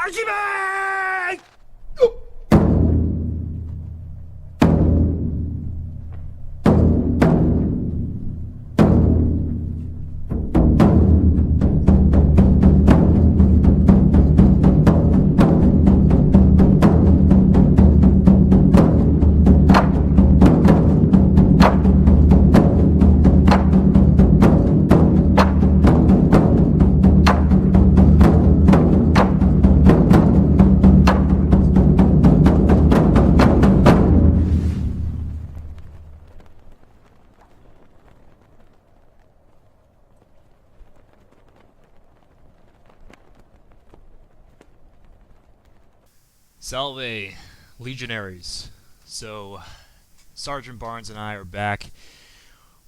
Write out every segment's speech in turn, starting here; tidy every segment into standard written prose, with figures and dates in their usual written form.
Hajime! Salve, legionaries. So, Sergeant Barnes and I are back.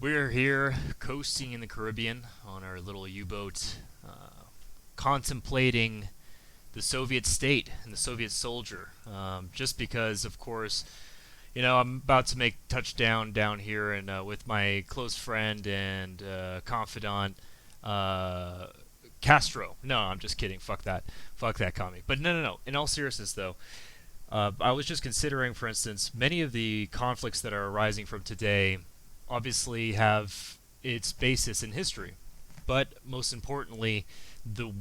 We're here coasting in the Caribbean on our little U-boat, contemplating the Soviet state and the Soviet soldier. Just because, of course, I'm about to make touchdown down here and with my close friend and confidant, Castro. No, I'm just kidding. Fuck that. Fuck that commie. But no. In all seriousness, though, I was just considering, for instance, many of the conflicts that are arising from today obviously have its basis in history. But most importantly, the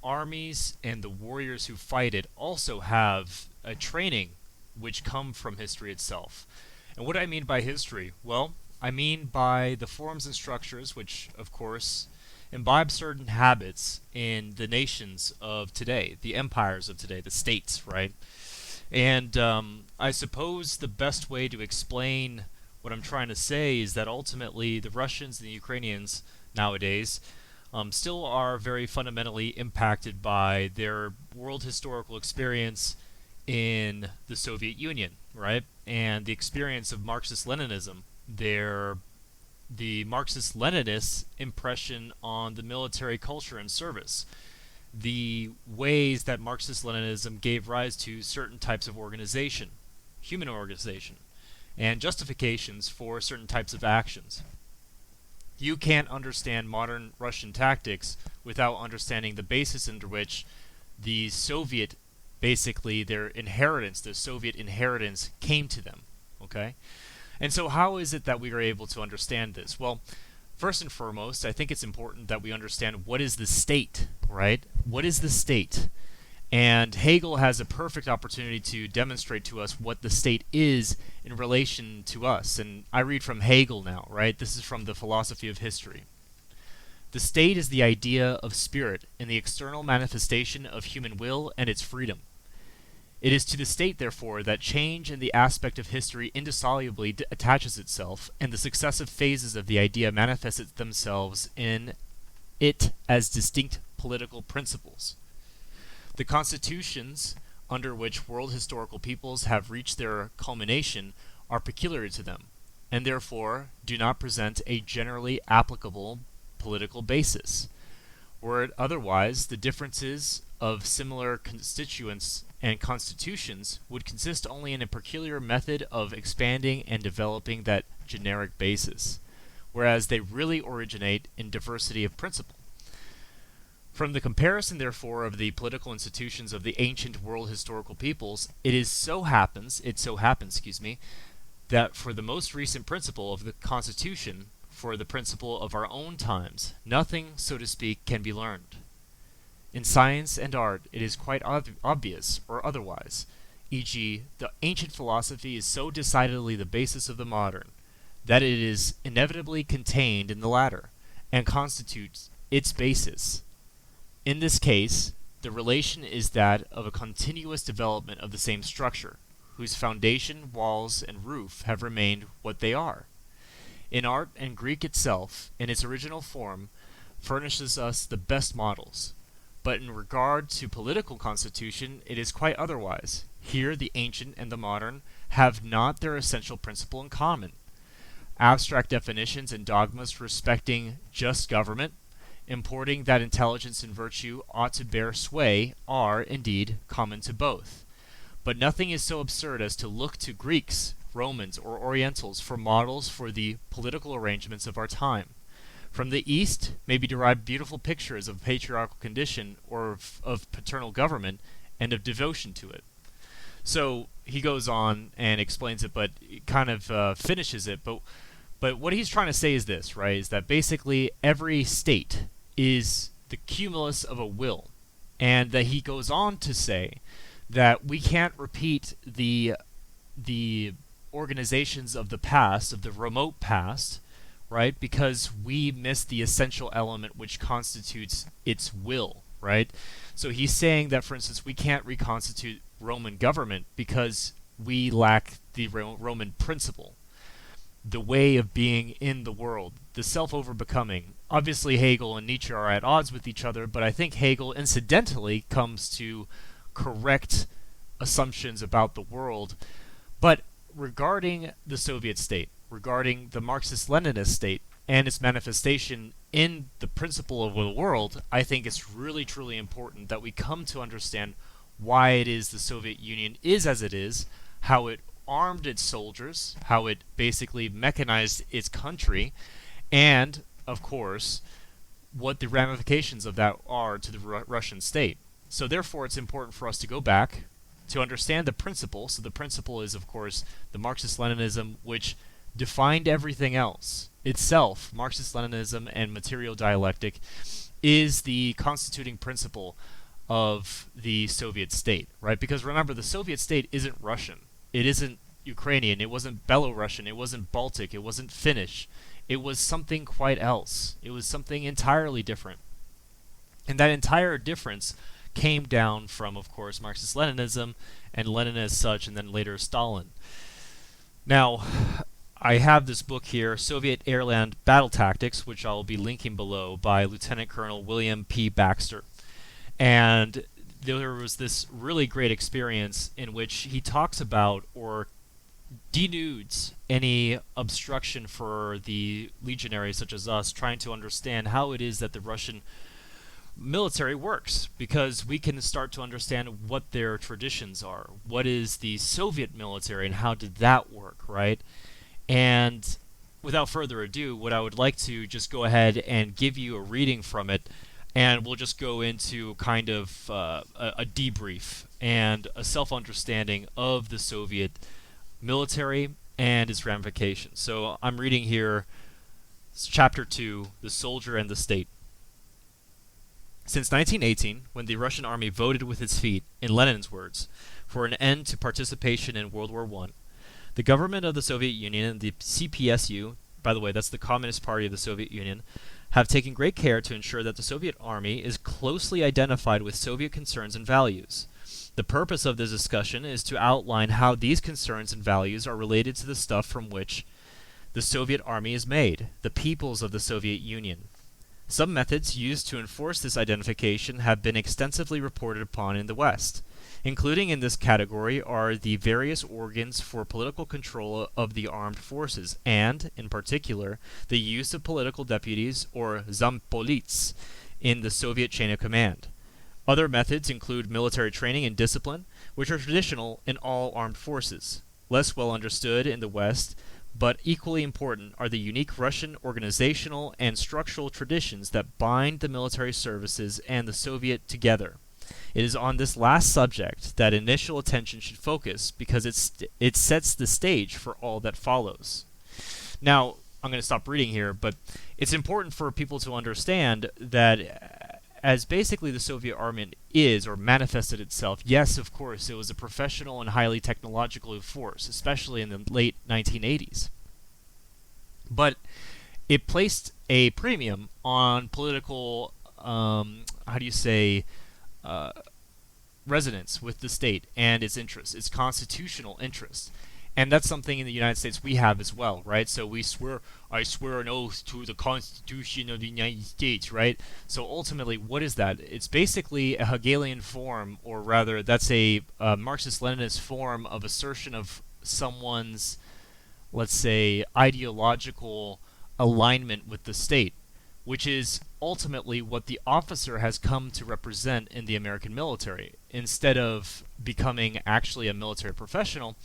armies and the warriors who fight it also have a training which come from history itself. And what do I mean by history? Well, I mean by the forms and structures which, of course, imbibe certain habits in the nations of today, the empires of today, the states, right? And I suppose the best way to explain what I'm trying to say is that ultimately the Russians and the Ukrainians nowadays still are very fundamentally impacted by their world historical experience in the Soviet Union, right? And the experience of Marxist-Leninism, the Marxist-Leninists' impression on the military culture and service, the ways that Marxist-Leninism gave rise to certain types of organization, human organization, and justifications for certain types of actions. You can't understand modern Russian tactics without understanding the basis under which the Soviet, basically their inheritance, the Soviet inheritance came to them, okay? And so how is it that we are able to understand this? Well, first and foremost, I think it's important that we understand what is the state, right? What is the state? And Hegel has a perfect opportunity to demonstrate to us what the state is in relation to us. And I read from Hegel now, right? This is from the Philosophy of History. The state is the idea of spirit and the external manifestation of human will and its freedom. It is to the state, therefore, that change in the aspect of history indissolubly attaches itself, and the successive phases of the idea manifest themselves in it as distinct political principles. The constitutions under which world historical peoples have reached their culmination are peculiar to them, and therefore do not present a generally applicable political basis. Were it otherwise, the differences of similar constituents and constitutions would consist only in a peculiar method of expanding and developing that generic basis, whereas they really originate in diversity of principle. From the comparison, therefore, of the political institutions of the ancient world historical peoples, it so happens, that for the most recent principle of the Constitution, for the principle of our own times, nothing, so to speak, can be learned. In science and art, it is quite obvious, or otherwise, e.g., the ancient philosophy is so decidedly the basis of the modern, that it is inevitably contained in the latter, and constitutes its basis. In this case, the relation is that of a continuous development of the same structure, whose foundation, walls, and roof have remained what they are. In art, and Greek itself, in its original form, furnishes us the best models. But in regard to political constitution, it is quite otherwise. Here the ancient and the modern have not their essential principle in common. Abstract definitions and dogmas respecting just government, importing that intelligence and virtue ought to bear sway, are, indeed, common to both. But nothing is so absurd as to look to Greeks, Romans, or Orientals for models for the political arrangements of our time. From the East may be derived beautiful pictures of patriarchal condition or of paternal government, and of devotion to it. So he goes on and explains it, but kind of finishes it. But what he's trying to say is this, right? Is that basically every state is the cumulus of a will, and that he goes on to say that we can't repeat the organizations of the past, of the remote past, right? Because we miss the essential element which constitutes its will, right? So he's saying that, for instance, we can't reconstitute Roman government because we lack the Roman principle, the way of being in the world, the self-over-becoming. Obviously, Hegel and Nietzsche are at odds with each other, but I think Hegel incidentally comes to correct assumptions about the world. But regarding the Soviet state, regarding the Marxist-Leninist state, and its manifestation in the principle of the world, I think it's really, truly important that we come to understand why it is the Soviet Union is as it is, how it armed its soldiers, how it basically mechanized its country, and, of course, what the ramifications of that are to the Russian state. So therefore, it's important for us to go back to understand the principle. So the principle is, of course, the Marxist-Leninism, which defined everything else. Itself, Marxist-Leninism and material dialectic, is the constituting principle of the Soviet state, right? Because remember, the Soviet state isn't Russian. It isn't Ukrainian. It wasn't Belarusian. It wasn't Baltic. It wasn't Finnish. It was something quite else. It was something entirely different. And that entire difference came down from, of course, Marxist-Leninism and Lenin as such, and then later Stalin. Now, I have this book here, Soviet AirLand Battle Tactics, which I'll be linking below, by Lieutenant Colonel William P. Baxter. And there was this really great experience in which he talks about or denudes any obstruction for the legionaries such as us trying to understand how it is that the Russian military works, because we can start to understand what their traditions are. What is the Soviet military and how did that work, right? And without further ado, what I would like to just go ahead and give you a reading from it, and we'll just go into kind of a debrief and a self-understanding of the Soviet military and its ramifications. So I'm reading here Chapter 2, The Soldier and the State. Since 1918, when the Russian army voted with its feet, in Lenin's words, for an end to participation in World War I, the government of the Soviet Union and the CPSU, by the way, that's the Communist Party of the Soviet Union, have taken great care to ensure that the Soviet army is closely identified with Soviet concerns and values. The purpose of this discussion is to outline how these concerns and values are related to the stuff from which the Soviet army is made, the peoples of the Soviet Union. Some methods used to enforce this identification have been extensively reported upon in the West. Including in this category are the various organs for political control of the armed forces, and, in particular, the use of political deputies, or zampolits, in the Soviet chain of command. Other methods include military training and discipline, which are traditional in all armed forces. Less well understood in the West, but equally important, are the unique Russian organizational and structural traditions that bind the military services and the Soviet together. It is on this last subject that initial attention should focus, because it sets the stage for all that follows. Now, I'm going to stop reading here, but it's important for people to understand that as basically the Soviet army is, or manifested itself, yes, of course, it was a professional and highly technological force, especially in the late 1980s. But it placed a premium on political, resonance with the state and its interests, its constitutional interests. And that's something in the United States we have as well, right? So I swear an oath to the Constitution of the United States, right? So ultimately, what is that? It's basically a Hegelian form, or rather, that's a Marxist-Leninist form of assertion of someone's, let's say, ideological alignment with the state, which is ultimately what the officer has come to represent in the American military. Instead of becoming actually a military professional,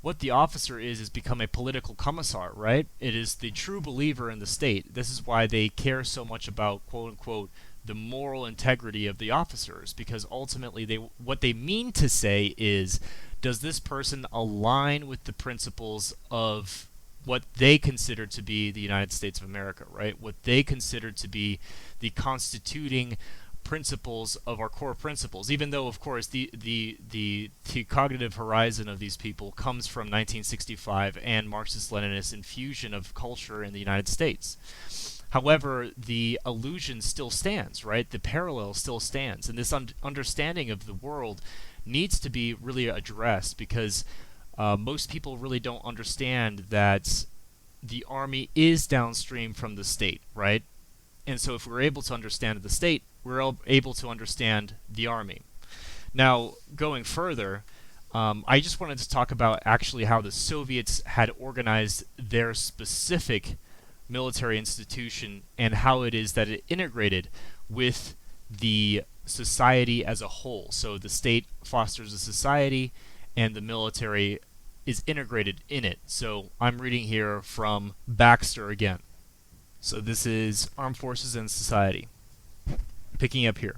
what the officer is become a political commissar, right? It is the true believer in the state. This is why they care so much about, quote-unquote, the moral integrity of the officers, because ultimately what they mean to say is, does this person align with the principles of what they consider to be the United States of America, right? What they consider to be the constituting principles of our core principles, even though, of course, the cognitive horizon of these people comes from 1965 and Marxist-Leninist infusion of culture in the United States. However, the illusion still stands, right? The parallel still stands, and this understanding of the world needs to be really addressed, because most people really don't understand that the army is downstream from the state, right? And so if we're able to understand the state, we're able to understand the army. Now, going further, I just wanted to talk about actually how the Soviets had organized their specific military institution and how it is that it integrated with the society as a whole. So the state fosters a society and the military is integrated in it. So I'm reading here from Baxter again. So this is Armed Forces and Society. Picking up here.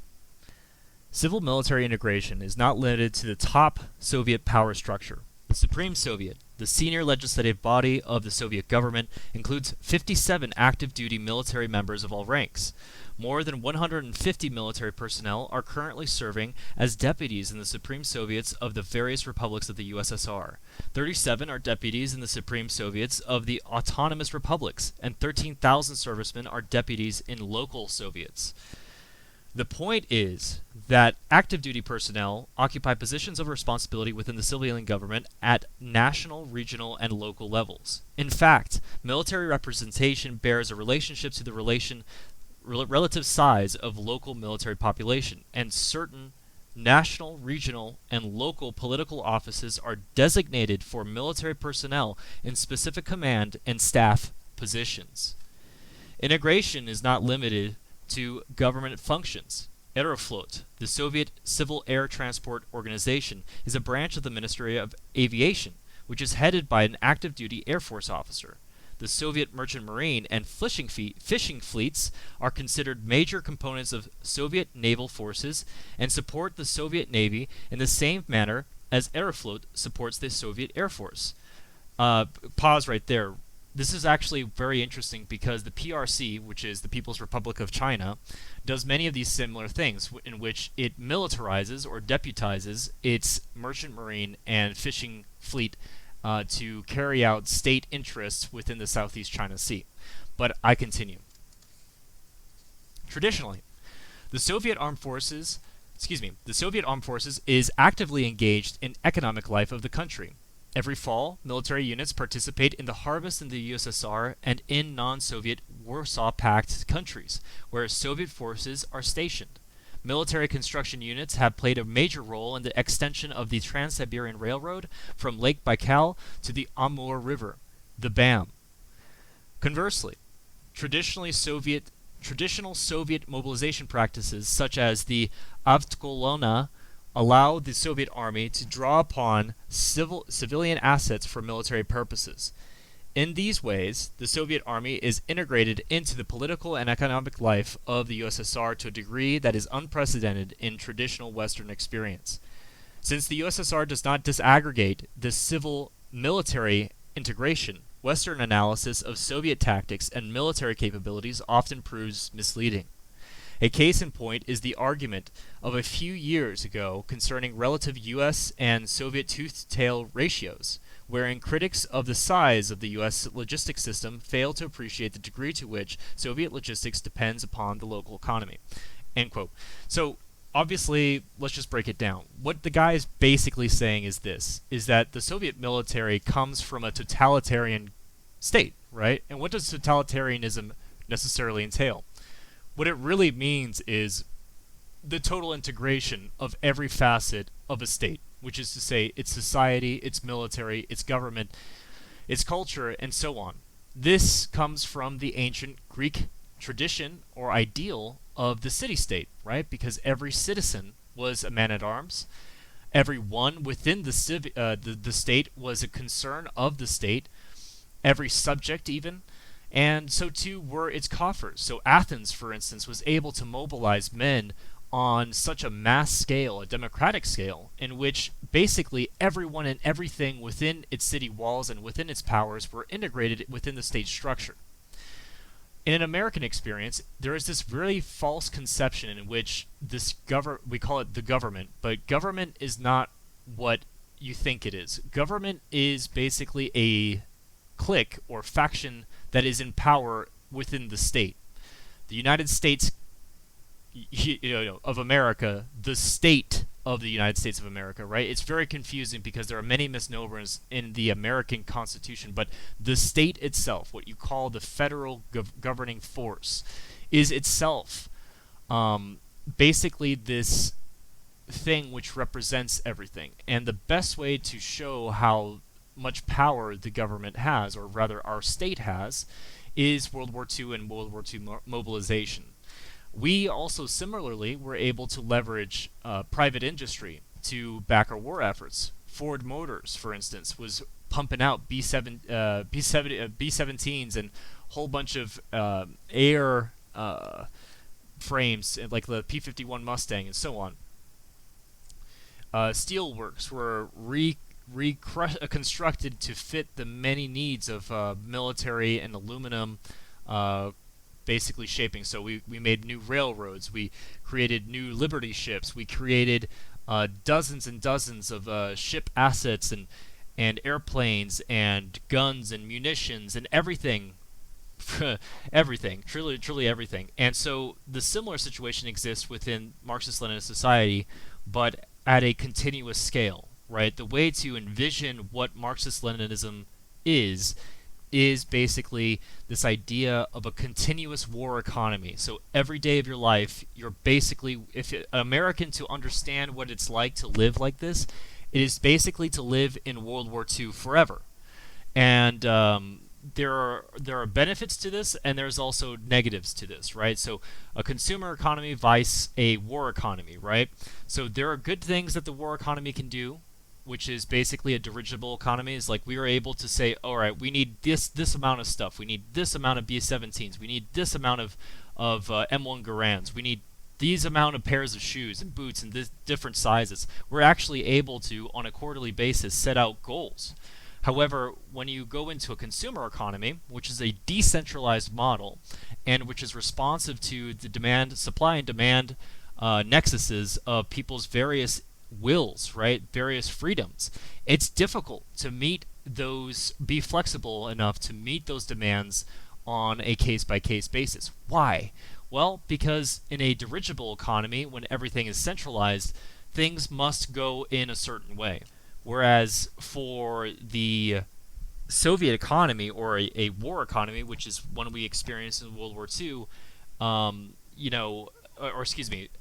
Civil military integration is not limited to the top Soviet power structure. The Supreme Soviet, the senior legislative body of the Soviet government, includes 57 active duty military members of all ranks. More than 150 military personnel are currently serving as deputies in the Supreme Soviets of the various republics of the USSR. 37 are deputies in the Supreme Soviets of the autonomous republics, and 13,000 servicemen are deputies in local Soviets. The point is that active duty personnel occupy positions of responsibility within the civilian government at national, regional, and local levels. In fact, military representation bears a relationship to the relative size of local military population, and certain national, regional, and local political offices are designated for military personnel in specific command and staff positions. Integration is not limited to government functions. Aeroflot, the Soviet Civil Air Transport Organization, is a branch of the Ministry of Aviation, which is headed by an active-duty Air Force officer. The Soviet Merchant Marine and fishing fleets are considered major components of Soviet naval forces and support the Soviet Navy in the same manner as Aeroflot supports the Soviet Air Force. Pause right there. This is actually very interesting because the PRC, which is the People's Republic of China, does many of these similar things in which it militarizes or deputizes its merchant marine and fishing fleet to carry out state interests within the Southeast China Sea. But I continue. Traditionally, the Soviet Armed Forces is actively engaged in economic life of the country. Every fall, military units participate in the harvest in the USSR and in non-Soviet Warsaw Pact countries, where Soviet forces are stationed. Military construction units have played a major role in the extension of the Trans-Siberian Railroad from Lake Baikal to the Amur River, the BAM. Conversely, traditional Soviet mobilization practices such as the Avtkolona allow the Soviet army to draw upon civilian assets for military purposes. In these ways, the Soviet army is integrated into the political and economic life of the USSR to a degree that is unprecedented in traditional Western experience. Since the USSR does not disaggregate the civil-military integration, Western analysis of Soviet tactics and military capabilities often proves misleading. A case in point is the argument of a few years ago concerning relative U.S. and Soviet tooth-to-tail ratios, wherein critics of the size of the U.S. logistics system fail to appreciate the degree to which Soviet logistics depends upon the local economy. End quote. So, obviously, let's just break it down. What the guy is basically saying is this, is that the Soviet military comes from a totalitarian state, right? And what does totalitarianism necessarily entail? What it really means is the total integration of every facet of a state, which is to say its society, its military, its government, its culture, and so on. This comes from the ancient Greek tradition or ideal of the city-state, right? Because every citizen was a man-at-arms. Everyone within the state was a concern of the state. Every subject even And so too were its coffers. So Athens, for instance, was able to mobilize men on such a mass scale, a democratic scale, in which basically everyone and everything within its city walls and within its powers were integrated within the state structure. In an American experience, there is this really false conception in which we call it the government, but government is not what you think it is. Government is basically a clique or faction that is in power within the state. The United States of America, the state of the United States of America, right? It's very confusing because there are many misnomers in the American Constitution, but the state itself, what you call the federal governing force, is itself basically this thing which represents everything. And the best way to show how much power the government has, or rather our state has, is World War II and World War II mobilization. We also similarly were able to leverage private industry to back our war efforts. Ford Motors, for instance, was pumping out B-17s and a whole bunch of air frames, like the P-51 Mustang and so on. Steelworks were reconstructed to fit the many needs of military and aluminum basically shaping. So we made new railroads, we created new Liberty ships, we created dozens and dozens of ship assets and airplanes and guns and munitions and everything. Everything, truly everything. And so the similar situation exists within Marxist-Leninist society, but at a continuous scale, right? The way to envision what Marxist-Leninism is basically this idea of a continuous war economy. So every day of your life, you're basically, if an American to understand what it's like to live like this, it is basically to live in World War II forever. And there are benefits to this, and there's also negatives to this, right? So a consumer economy vice a war economy, right? So there are good things that the war economy can do, which is basically a dirigible economy. Is like we are able to say, all right, we need this amount of stuff, we need this amount of B-17s, we need this amount of M1 Garands, we need these amount of pairs of shoes and boots and this different sizes. We're actually able to, on a quarterly basis, set out goals. However, when you go into a consumer economy, which is a decentralized model and which is responsive to the supply and demand nexuses of people's various wills, right? Various freedoms. It's difficult to meet those, be flexible enough to meet those demands on a case-by-case basis. Why? Well, because in a dirigible economy, when everything is centralized, things must go in a certain way. Whereas for the Soviet economy, or a war economy, which is one we experienced in World War II,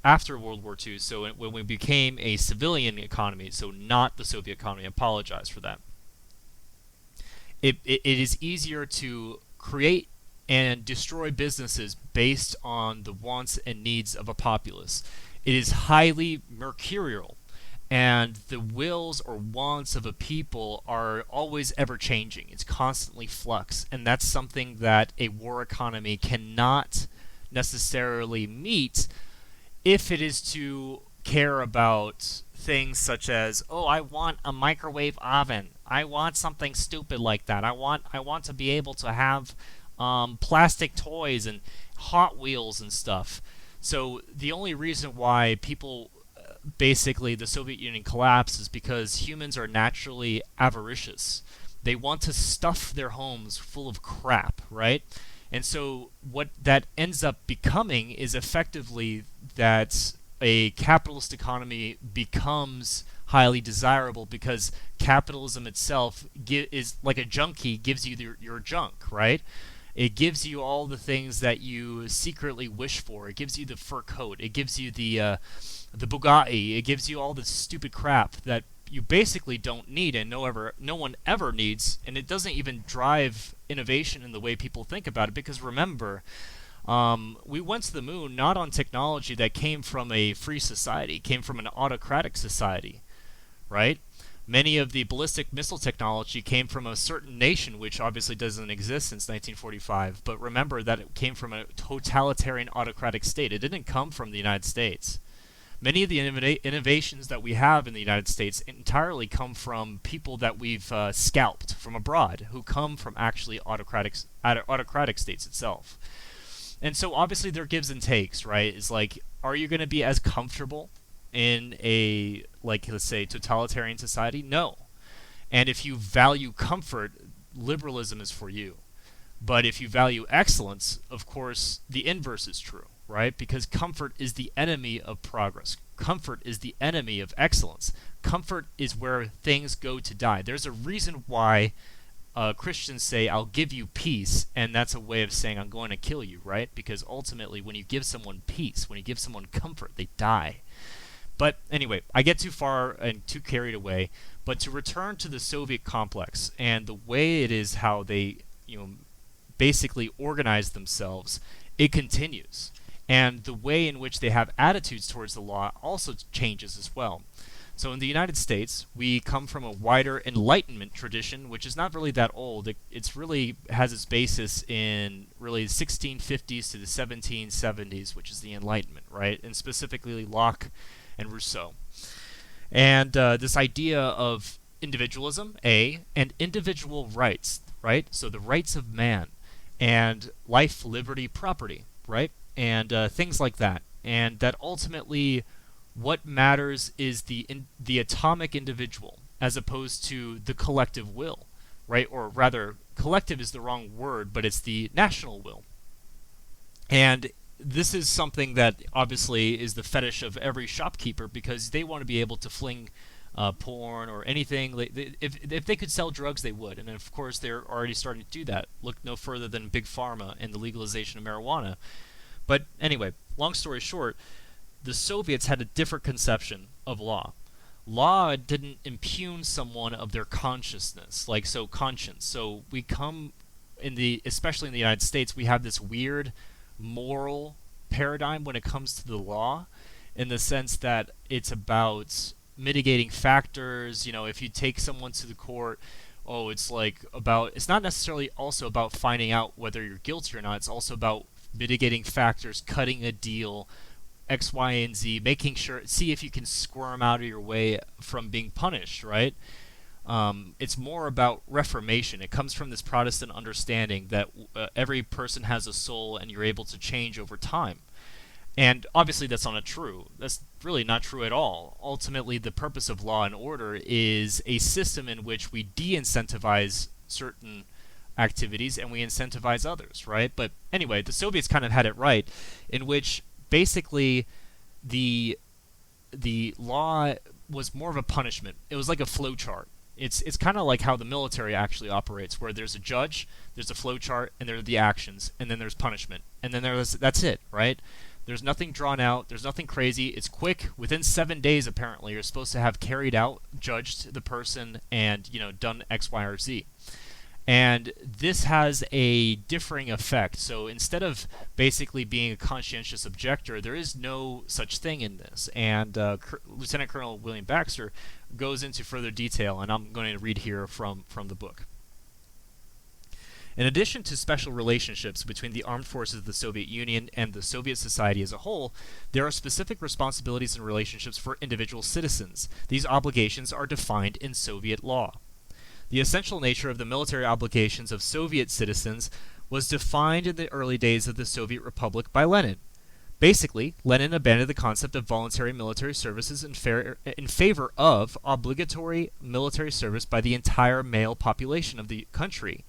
after World War II, so when we became a civilian economy, so not the Soviet economy, I apologize for that. It is easier to create and destroy businesses based on the wants and needs of a populace. It is highly mercurial, and the wills or wants of a people are always ever-changing. It's constantly flux, and that's something that a war economy cannot necessarily meet if it is to care about things such as, oh, I want a microwave oven. I want something stupid like that. I want to be able to have plastic toys and Hot Wheels and stuff. So the only reason why people basically the Soviet Union collapsed is because humans are naturally avaricious. They want to stuff their homes full of crap, right? And so what that ends up becoming is effectively that a capitalist economy becomes highly desirable because capitalism itself is like a junkie, gives you your junk, right? It gives you all the things that you secretly wish for. It gives you the fur coat. It gives you the Bugatti. It gives you all this stupid crap that you basically don't need and no one ever needs, and it doesn't even drive innovation in the way people think about it. Because remember, we went to the moon not on technology that came from a free society, came from an autocratic society, right? Many of the ballistic missile technology came from a certain nation, which obviously doesn't exist since 1945. But remember that it came from a totalitarian autocratic state. It didn't come from the United States. Many of the innovations that we have in the United States entirely come from people that we've scalped from abroad, who come from actually autocratic states itself. And so obviously there are gives and takes, right? It's like, are you going to be as comfortable in a, like, let's say, totalitarian society? No. And if you value comfort, liberalism is for you. But if you value excellence, of course, the inverse is true, right? Because comfort is the enemy of progress. Comfort is the enemy of excellence. Comfort is where things go to die. There's a reason why Christians say, I'll give you peace, and that's a way of saying, I'm going to kill you, right? Because ultimately, when you give someone peace, when you give someone comfort, they die. But anyway, I get too far and too carried away. But to return to the Soviet complex and the way it is how they, basically organize themselves, it continues. And the way in which they have attitudes towards the law also changes as well. So in the United States, we come from a wider Enlightenment tradition, which is not really that old. It's really has its basis in really the 1650s to the 1770s, which is the Enlightenment, right? And specifically Locke and Rousseau. And this idea of individualism, and individual rights, right? So the rights of man, and life, liberty, property, right? And things like that. And that ultimately what matters is the atomic individual as opposed to the collective will, right? Or rather, collective is the wrong word, but it's the national will. And this is something that obviously is the fetish of every shopkeeper, because they want to be able to fling porn or anything. If they could sell drugs, they would. And of course, they're already starting to do that. Look no further than Big Pharma and the legalization of marijuana. But anyway, long story short, the Soviets had a different conception of law. Law didn't impugn someone of their consciousness, conscience. So we come especially in the United States, we have this weird moral paradigm when it comes to the law, in the sense that it's about mitigating factors. If you take someone to the court, it's not necessarily also about finding out whether you're guilty or not. It's also about mitigating factors, cutting a deal, X, Y, and Z, making sure, see if you can squirm out of your way from being punished, right? It's more about reformation. It comes from this Protestant understanding that every person has a soul and you're able to change over time. And obviously that's not true. That's really not true at all. Ultimately, the purpose of law and order is a system in which we de-incentivize certain activities and we incentivize others, right? But anyway, the Soviets kind of had it right, in which basically the law was more of a punishment. It was like a flow chart. It's kind of like how the military actually operates, where there's a judge, there's a flow chart, and there are the actions, and then there's punishment, and then that's it, right? There's nothing drawn out. There's nothing crazy. It's quick. Within 7 days, apparently, you're supposed to have carried out, judged the person, and done X, Y, or Z. And this has a differing effect. So instead of basically being a conscientious objector, there is no such thing in this. And Lieutenant Colonel William Baxter goes into further detail, and I'm going to read here from the book. In addition to special relationships between the armed forces of the Soviet Union and the Soviet society as a whole, there are specific responsibilities and relationships for individual citizens. These obligations are defined in Soviet law. The essential nature of the military obligations of Soviet citizens was defined in the early days of the Soviet Republic by Lenin. Basically, Lenin abandoned the concept of voluntary military services in favor of obligatory military service by the entire male population of the country,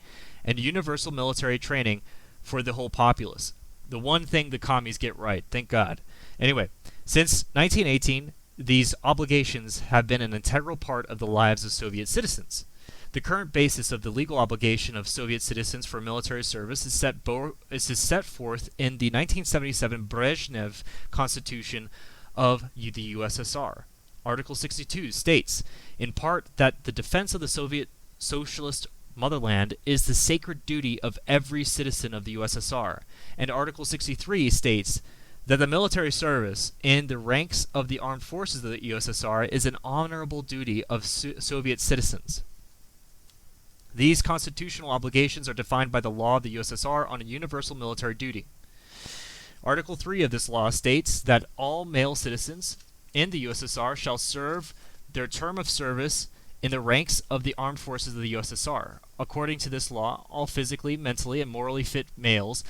and universal military training for the whole populace. The one thing the commies get right, thank God. Anyway, since 1918, these obligations have been an integral part of the lives of Soviet citizens. The current basis of the legal obligation of Soviet citizens for military service is set forth in the 1977 Brezhnev Constitution of the USSR. Article 62 states, in part, that the defense of the Soviet socialist motherland is the sacred duty of every citizen of the USSR. And Article 63 states that the military service in the ranks of the armed forces of the USSR is an honorable duty of Soviet citizens. These constitutional obligations are defined by the law of the USSR on a universal military duty. Article 3 of this law states that all male citizens in the USSR shall serve their term of service in the ranks of the armed forces of the USSR. According to this law, all physically, mentally, and morally fit males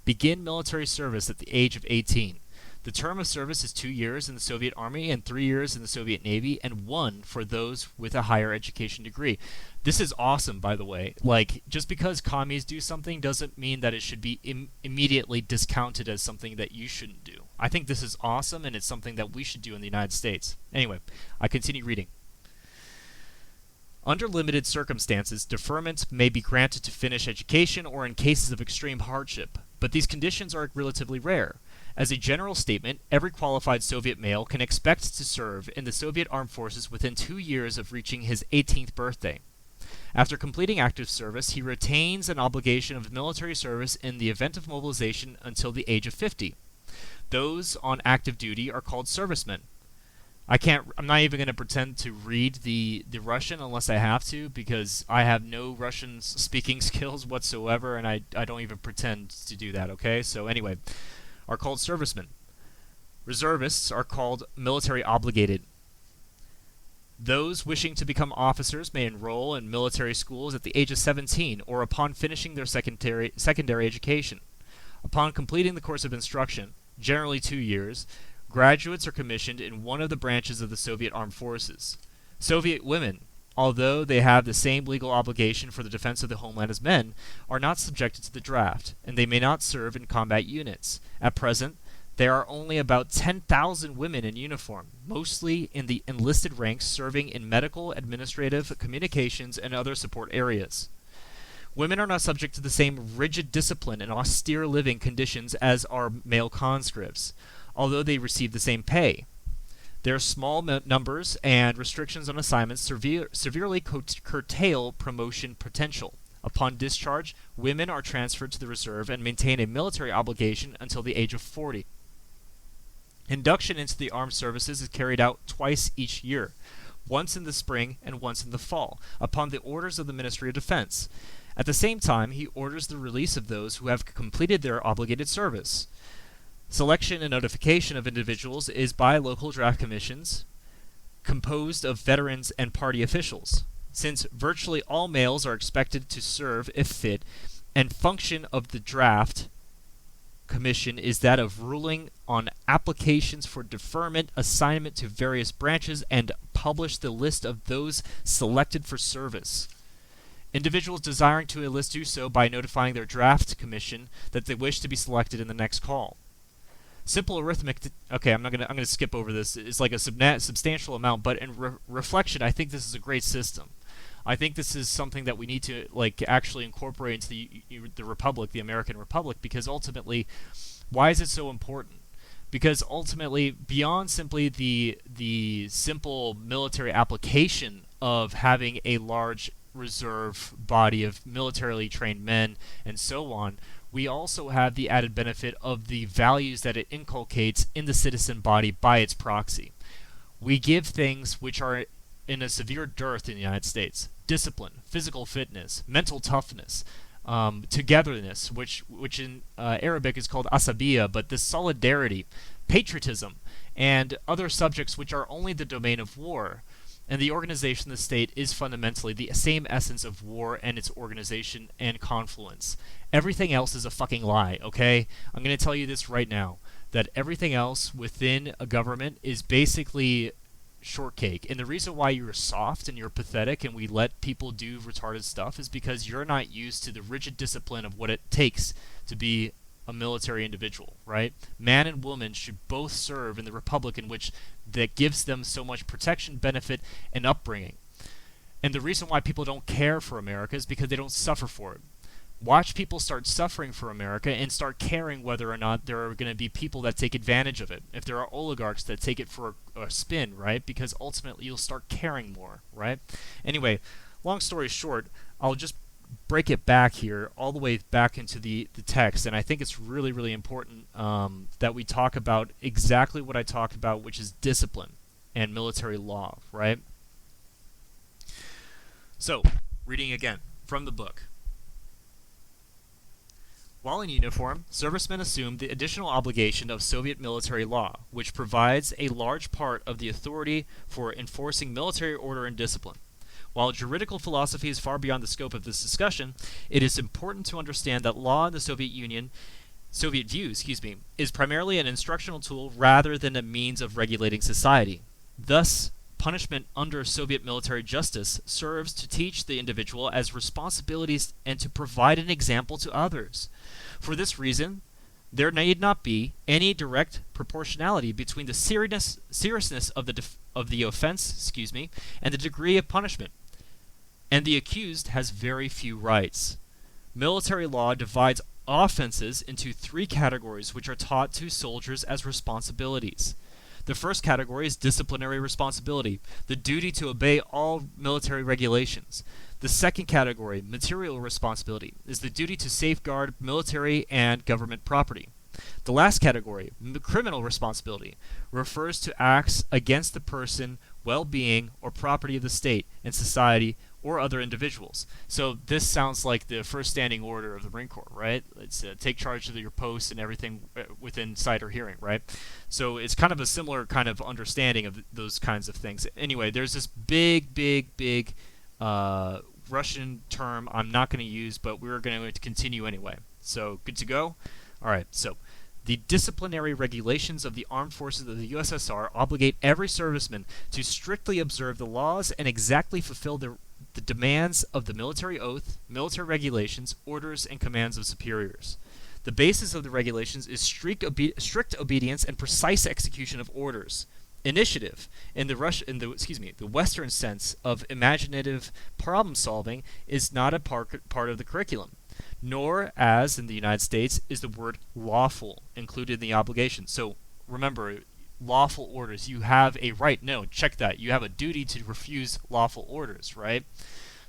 begin military service at the age of 18. The term of service is 2 years in the Soviet Army and 3 years in the Soviet Navy, and 1 for those with a higher education degree. This is awesome, by the way. Like, just because commies do something doesn't mean that it should be immediately discounted as something that you shouldn't do. I think this is awesome, and it's something that we should do in the United States. Anyway, I continue reading. Under limited circumstances, deferment may be granted to finish education or in cases of extreme hardship, but these conditions are relatively rare. As a general statement, every qualified Soviet male can expect to serve in the Soviet armed forces within 2 years of reaching his 18th birthday. After completing active service, he retains an obligation of military service in the event of mobilization until the age of 50. Those on active duty are called servicemen. I'm not even going to pretend to read the Russian unless I have to, because I have no Russian speaking skills whatsoever, and I don't even pretend to do that, okay? So anyway, are called servicemen. Reservists are called military obligated. Those wishing to become officers may enroll in military schools at the age of 17 or upon finishing their secondary education. Upon completing the course of instruction, generally 2 years, graduates are commissioned in one of the branches of the Soviet armed forces. Soviet women, although they have the same legal obligation for the defense of the homeland as men, are not subjected to the draft, and they may not serve in combat units. At present, there are only about 10,000 women in uniform, mostly in the enlisted ranks serving in medical, administrative, communications, and other support areas. Women are not subject to the same rigid discipline and austere living conditions as are male conscripts, although they receive the same pay. Their small numbers and restrictions on assignments severely curtail promotion potential. Upon discharge, women are transferred to the reserve and maintain a military obligation until the age of 40. Induction into the armed services is carried out twice each year, once in the spring and once in the fall, upon the orders of the Ministry of Defense. At the same time, he orders the release of those who have completed their obligated service. Selection and notification of individuals is by local draft commissions composed of veterans and party officials. Since virtually all males are expected to serve if fit, and function of the draft commission is that of ruling on applications for deferment, assignment to various branches, and publish the list of those selected for service. Individuals desiring to enlist do so by notifying their draft commission that they wish to be selected in the next call. Simple arithmetic. Okay, I'm gonna skip over this. It's like a substantial amount, but in reflection, I think this is a great system. I think this is something that we need to actually incorporate into the Republic, the American Republic, because ultimately, why is it so important? Because ultimately, beyond simply the simple military application of having a large reserve body of militarily trained men and so on, we also have the added benefit of the values that it inculcates in the citizen body by its proxy. We give things which are in a severe dearth in the United States: discipline, physical fitness, mental toughness, togetherness, which in Arabic is called asabiya, but this solidarity, patriotism, and other subjects which are only the domain of war. And the organization of the state is fundamentally the same essence of war and its organization and confluence. Everything else is a fucking lie, okay? I'm going to tell you this right now, that everything else within a government is basically shortcake. And the reason why you're soft and you're pathetic and we let people do retarded stuff is because you're not used to the rigid discipline of what it takes to be a military individual, right? Man and woman should both serve in the republic in which that gives them so much protection, benefit, and upbringing. And the reason why people don't care for America is because they don't suffer for it. Watch people start suffering for America and start caring whether or not there are going to be people that take advantage of it. If there are oligarchs that take it for a spin, right? Because ultimately you'll start caring more, right? Anyway, long story short, I'll just break it back here, all the way back into the text, and I think it's really, really important that we talk about exactly what I talked about, which is discipline and military law, right? So, reading again from the book. While in uniform, servicemen assumed the additional obligation of Soviet military law, which provides a large part of the authority for enforcing military order and discipline. While juridical philosophy is far beyond the scope of this discussion, it is important to understand that law in the Soviet view, is primarily an instructional tool rather than a means of regulating society. Thus, punishment under Soviet military justice serves to teach the individual as responsibilities and to provide an example to others. For this reason, there need not be any direct proportionality between the seriousness of the offense, and the degree of punishment. And the accused has very few rights. Military law divides offenses into 3 categories which are taught to soldiers as responsibilities. The first category is disciplinary responsibility, the duty to obey all military regulations. The second category, material responsibility, is the duty to safeguard military and government property. The last category, criminal responsibility, refers to acts against the person, well-being, or property of the state and society or other individuals. So this sounds like the first standing order of the Marine Corps, right? It's take charge of your post and everything within sight or hearing, right? So it's kind of a similar kind of understanding of those kinds of things. Anyway, there's this big Russian term I'm not going to use, but we're going to continue anyway. So good to go? All right, so the disciplinary regulations of the armed forces of the USSR obligate every serviceman to strictly observe the laws and exactly fulfill the demands of the military oath, military regulations, orders, and commands of superiors. The basis of the regulations is strict obedience and precise execution of orders. Initiative, in the Western sense of imaginative problem solving, is not a part of the curriculum, nor, as in the United States, is the word lawful included in the obligation. So remember, lawful orders, you have a right. No, check that. You have a duty to refuse lawful orders, right?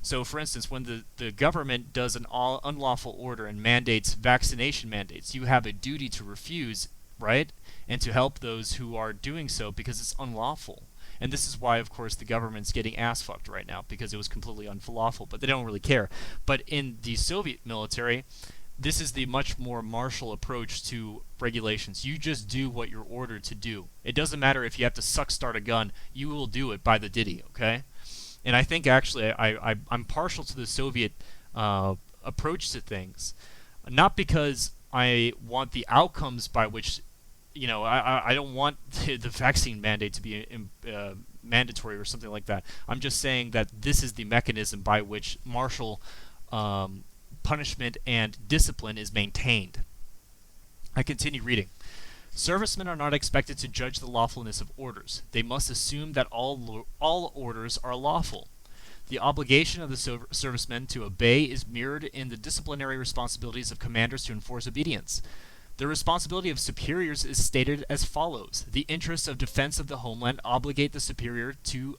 So, for instance, when the government does an unlawful order and mandates vaccination mandates, you have a duty to refuse, right? And to help those who are doing so because it's unlawful. And this is why, of course, the government's getting ass-fucked right now, because it was completely unlawful, but they don't really care. But in the Soviet military, this is the much more martial approach to regulations. You just do what you're ordered to do. It doesn't matter if you have to start a gun, you will do it by the ditty, okay? And I think, actually, I'm partial to the Soviet approach to things, not because I want the outcomes by which, I don't want the vaccine mandate to be mandatory or something like that. I'm just saying that this is the mechanism by which martial punishment and discipline is maintained. I continue reading. Servicemen are not expected to judge the lawfulness of orders. They must assume that all orders are lawful. The obligation of the servicemen to obey is mirrored in the disciplinary responsibilities of commanders to enforce obedience. The responsibility of superiors is stated as follows. The interests of defense of the homeland obligate the superior to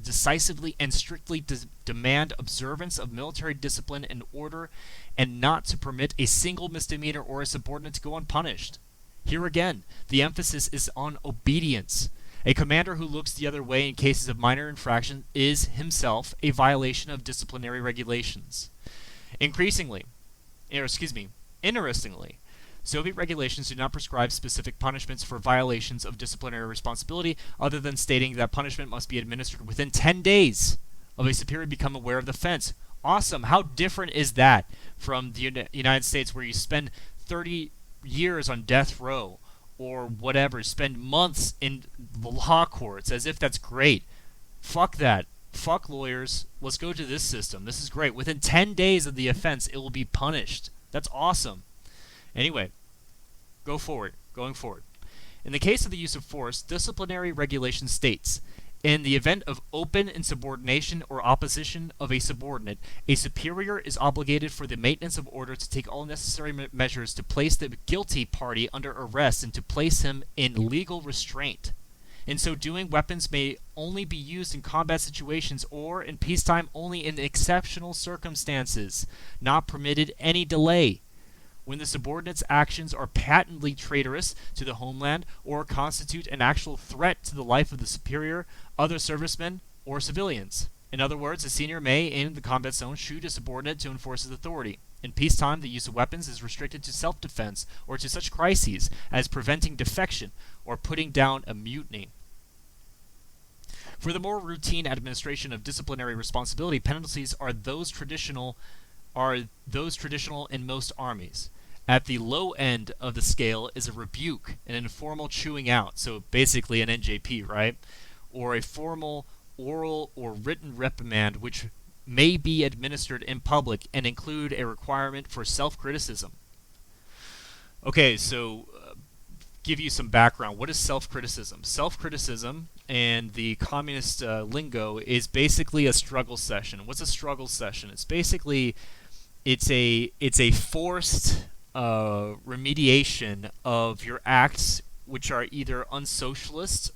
decisively and strictly demand observance of military discipline and order, and not to permit a single misdemeanor or a subordinate to go unpunished. Here again, the emphasis is on obedience. A commander who looks the other way in cases of minor infraction is himself a violation of disciplinary regulations. Interestingly, Soviet regulations do not prescribe specific punishments for violations of disciplinary responsibility, other than stating that punishment must be administered within 10 days of a superior become aware of the offense. Awesome. How different is that from the United States, where you spend 30 years on death row or whatever, spend months in the law courts, as if that's great. Fuck that. Fuck lawyers. Let's go to this system. This is great. Within 10 days of the offense, it will be punished. That's awesome. Anyway, going forward. In the case of the use of force, disciplinary regulation states, in the event of open insubordination or opposition of a subordinate, a superior is obligated for the maintenance of order to take all necessary measures to place the guilty party under arrest and to place him in legal restraint. In so doing, weapons may only be used in combat situations or in peacetime only in exceptional circumstances, not permitted any delay. When the subordinate's actions are patently traitorous to the homeland or constitute an actual threat to the life of the superior, other servicemen, or civilians. In other words, a senior may, in the combat zone, shoot a subordinate to enforce his authority. In peacetime, the use of weapons is restricted to self-defense or to such crises as preventing defection or putting down a mutiny. For the more routine administration of disciplinary responsibility, penalties are those traditional in most armies. At the low end of the scale is a rebuke, an informal chewing out, so basically an NJP, right? Or a formal oral or written reprimand which may be administered in public and include a requirement for self-criticism. Okay, so give you some background. What is self-criticism? Self-criticism, and the communist lingo, is basically a struggle session. What's a struggle session? It's basically it's a forced remediation of your acts, which are either unsocialist,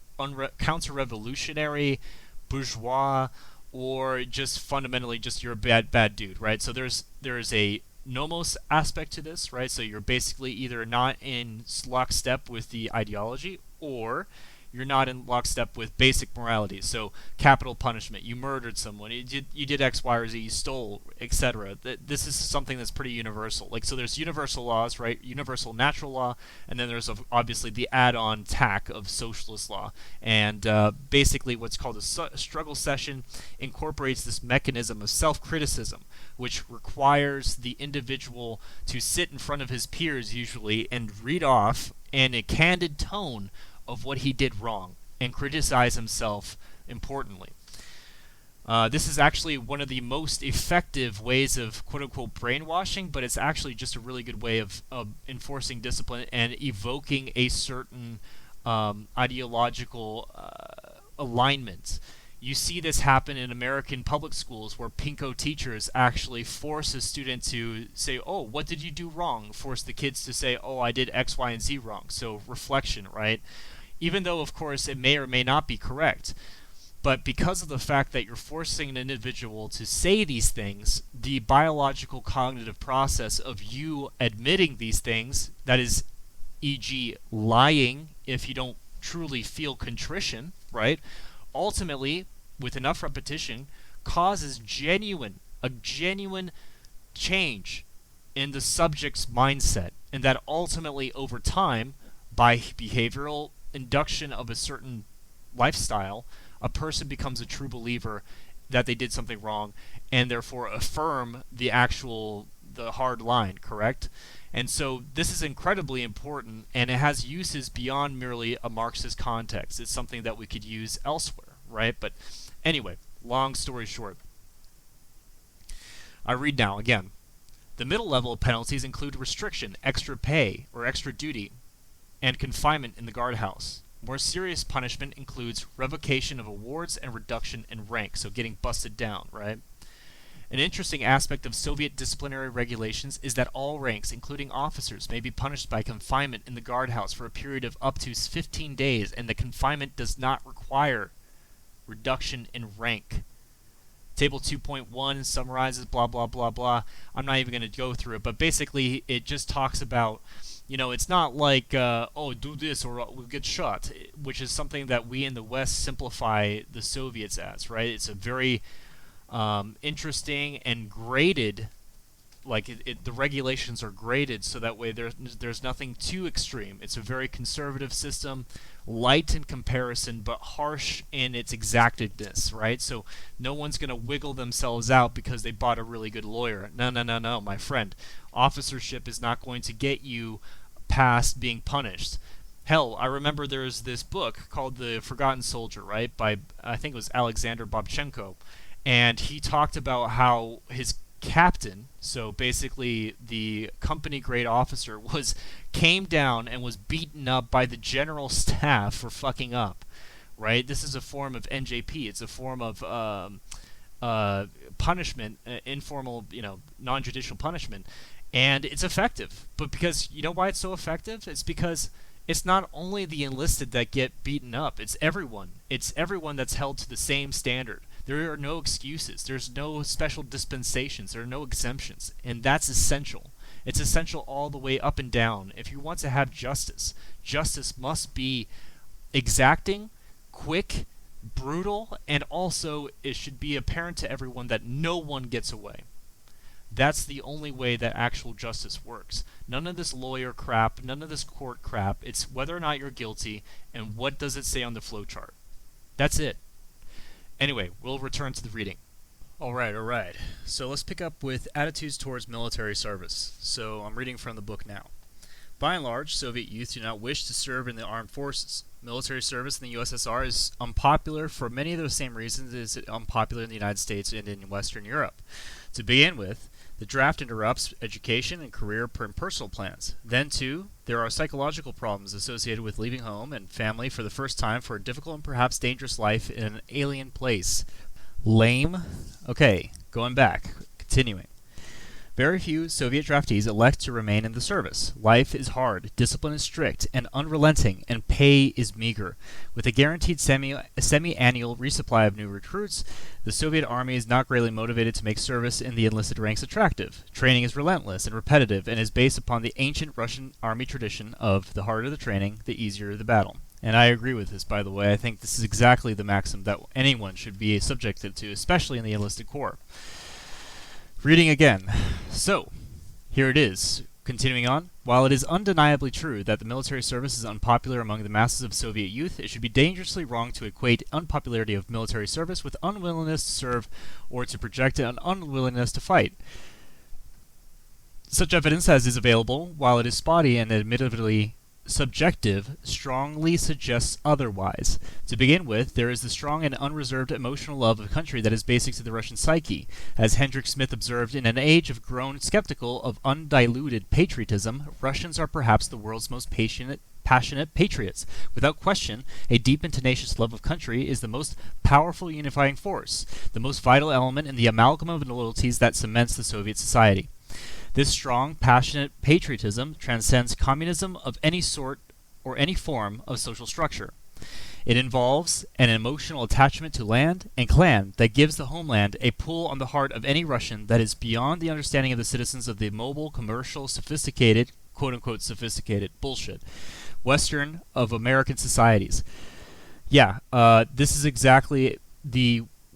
counter-revolutionary, bourgeois, or just fundamentally just you're a bad dude, right? So there's a nomos aspect to this, right? So you're basically either not in lockstep with the ideology, or you're not in lockstep with basic morality. So capital punishment, you murdered someone, you did X, Y, or Z, you stole, etc. This is something that's pretty universal. Like, so there's universal laws, right? Universal natural law, and then there's obviously the add-on tack of socialist law. And basically what's called a struggle session incorporates this mechanism of self-criticism, which requires the individual to sit in front of his peers usually and read off in a candid tone of what he did wrong and criticize himself importantly. This is actually one of the most effective ways of quote-unquote brainwashing, but it's actually just a really good way of enforcing discipline and evoking a certain ideological alignment. You see this happen in American public schools where pinko teachers actually force a student to say, oh, what did you do wrong? Force the kids to say, oh, I did X, Y, and Z wrong. So reflection, right? Even though, of course, it may or may not be correct. But because of the fact that you're forcing an individual to say these things, the biological cognitive process of you admitting these things, that is, e.g., lying if you don't truly feel contrition, right? Ultimately, with enough repetition, causes a genuine change in the subject's mindset, and that ultimately, over time, by behavioral induction of a certain lifestyle, a person becomes a true believer that they did something wrong, and therefore affirm the hard line, correct? And so this is incredibly important, and it has uses beyond merely a Marxist context. It's something that we could use elsewhere, right? But anyway, long story short, I read now again. The middle level of penalties include restriction, extra pay, or extra duty, and confinement in the guardhouse. More serious punishment includes revocation of awards and reduction in rank, so getting busted down, right? An interesting aspect of Soviet disciplinary regulations is that all ranks, including officers, may be punished by confinement in the guardhouse for a period of up to 15 days, and the confinement does not require reduction in rank. Table 2.1 summarizes blah, blah, blah, blah. I'm not even going to go through it, but basically it just talks about, it's not like, oh, do this or we'll get shot, which is something that we in the West simplify the Soviets as, right? It's a very interesting and graded, the regulations are graded so that way there's nothing too extreme. It's a very conservative system, light in comparison, but harsh in its exactedness, right? So no one's going to wiggle themselves out because they bought a really good lawyer. No, my friend. Officership is not going to get you past being punished. Hell, I remember there's this book called The Forgotten Soldier, right, by, I think it was Alexander Babchenko, and he talked about how his captain, so basically the company grade officer, came down and was beaten up by the general staff for fucking up, right? This is a form of NJP. It's a form of punishment, informal, non-judicial punishment, and it's effective. But because, you know why it's so effective? It's because It's not only the enlisted that get beaten up, it's everyone. It's everyone that's held to the same standard. There are no excuses. There's no special dispensations. There are no exemptions. And that's essential. It's essential all the way up and down. If you want to have justice, justice must be exacting, quick, brutal, and also it should be apparent to everyone that no one gets away. That's the only way that actual justice works. None of this lawyer crap, none of this court crap. It's whether or not you're guilty and what does it say on the flowchart. That's it. Anyway, we'll return to the reading. Alright. So let's pick up with attitudes towards military service. So I'm reading from the book now. By and large, Soviet youth do not wish to serve in the armed forces. Military service in the USSR is unpopular for many of the same reasons as it's unpopular in the United States and in Western Europe. To begin with, the draft interrupts education and career and personal plans. Then, too, there are psychological problems associated with leaving home and family for the first time for a difficult and perhaps dangerous life in an alien place. Lame? Okay, going back. Continuing. Very few Soviet draftees elect to remain in the service. Life is hard, discipline is strict and unrelenting, and pay is meager. With a guaranteed semi-annual resupply of new recruits, the Soviet army is not greatly motivated to make service in the enlisted ranks attractive. Training is relentless and repetitive and is based upon the ancient Russian army tradition of the harder the training, the easier the battle. And I agree with this, by the way. I think this is exactly the maxim that anyone should be subjected to, especially in the enlisted corps. Reading again. So, here it is. Continuing on. While it is undeniably true that the military service is unpopular among the masses of Soviet youth, it should be dangerously wrong to equate unpopularity of military service with unwillingness to serve or to project an unwillingness to fight. Such evidence as is available, while it is spotty and admittedly subjective, strongly suggests otherwise. To begin with, there is the strong and unreserved emotional love of country that is basic to the Russian psyche. As Hendrik Smith observed, in an age of grown skeptical of undiluted patriotism, Russians are perhaps the world's most passionate patriots. Without question, a deep and tenacious love of country is the most powerful unifying force, the most vital element in the amalgam of loyalties that cements the Soviet society. This strong, passionate patriotism transcends communism of any sort or any form of social structure. It involves an emotional attachment to land and clan that gives the homeland a pull on the heart of any Russian that is beyond the understanding of the citizens of the mobile, commercial, sophisticated, quote-unquote sophisticated, bullshit, Western of American societies. Yeah, this is exactly